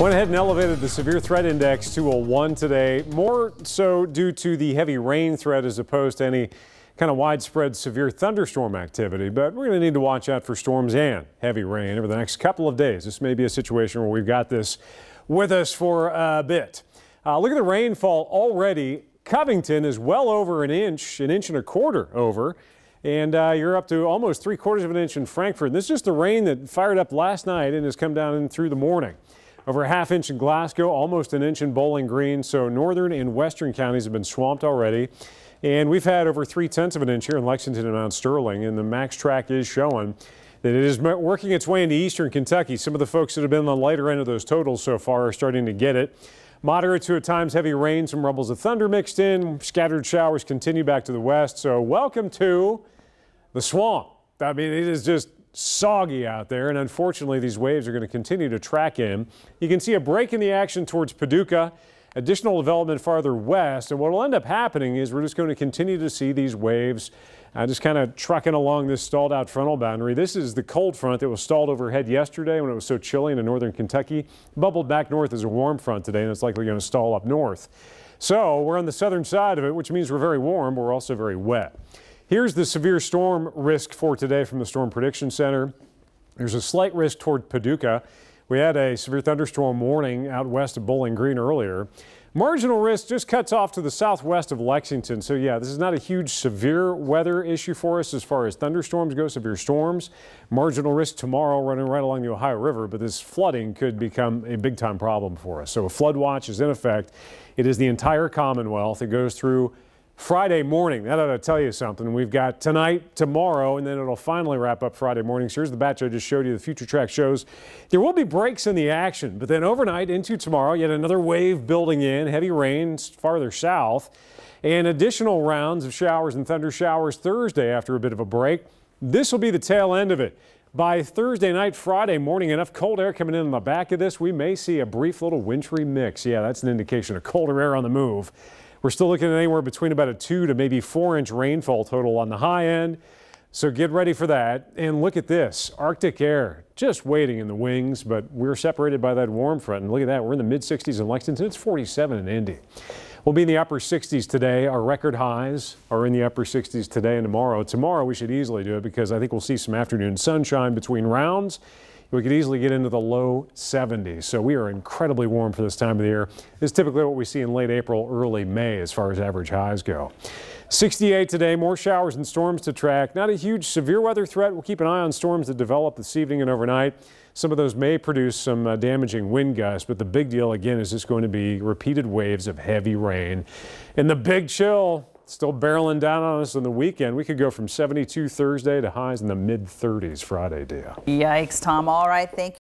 Went ahead and elevated the severe threat index to a 1 today, more so due to the heavy rain threat as opposed to any kind of widespread severe thunderstorm activity. But we're going to need to watch out for storms and heavy rain over the next couple of days. This may be a situation where we've got this with us for a bit. Look at the rainfall already. Covington is well over an inch and a quarter over. And you're up to almost 3/4 of an inch in Frankfort. And this is just the rain that fired up last night and has come down in through the morning. Over a ½ inch in Glasgow, almost an inch in Bowling Green. So northern and western counties have been swamped already. And we've had over 3/10 of an inch here in Lexington and Mount Sterling. And the Max Track is showing that it is working its way into eastern Kentucky. Some of the folks that have been on the lighter end of those totals so far are starting to get it. Moderate to at times heavy rain, some rumbles of thunder mixed in. Scattered showers continue back to the west. So welcome to the swamp. I mean, it is just soggy out there, and unfortunately these waves are going to continue to track in. You can see a break in the action towards Paducah, additional development farther west, and what will end up happening is we're just going to continue to see these waves just kind of trucking along this stalled out frontal boundary. This is the cold front that was stalled overhead yesterday when it was so chilly in northern Kentucky, bubbled back north as a warm front today, and it's likely going to stall up north. So we're on the southern side of it, which means we're very warm, but we're also very wet. Here's the severe storm risk for today from the Storm Prediction Center. There's a slight risk toward Paducah. We had a severe thunderstorm warning out west of Bowling Green earlier. Marginal risk just cuts off to the southwest of Lexington. So yeah, this is not a huge severe weather issue for us as far as thunderstorms go, severe storms. Marginal risk tomorrow running right along the Ohio River, but this flooding could become a big time problem for us. So a flood watch is in effect. It is the entire Commonwealth. It goes through Friday morning. That ought to tell you something. We've got tonight, tomorrow, and then it'll finally wrap up Friday morning. So here's the batch I just showed you. The Future Track shows there will be breaks in the action, but then overnight into tomorrow, yet another wave building in, heavy rains farther south, and additional rounds of showers and thunder showers Thursday after a bit of a break. This will be the tail end of it. By Thursday night, Friday morning, enough cold air coming in on the back of this, we may see a brief little wintry mix. Yeah, that's an indication of colder air on the move. We're still looking at anywhere between about a 2 to maybe 4-inch rainfall total on the high end. So get ready for that. And look at this, Arctic air just waiting in the wings, but we're separated by that warm front. And look at that, we're in the mid-60s in Lexington. It's 47 in Indy. We'll be in the upper 60s today. Our record highs are in the upper 60s today and tomorrow. Tomorrow we should easily do it because I think we'll see some afternoon sunshine between rounds. We could easily get into the low 70s. So we are incredibly warm for this time of the year. This is typically what we see in late April, early May as far as average highs go. 68 today, more showers and storms to track. Not a huge severe weather threat. We'll keep an eye on storms that develop this evening and overnight. Some of those may produce some damaging wind gusts, but the big deal again is just going to be repeated waves of heavy rain. And the big chill still barreling down on us on the weekend. We could go from 72 Thursday to highs in the mid-30s Friday, Dia. Yikes, Tom. All right, thank you.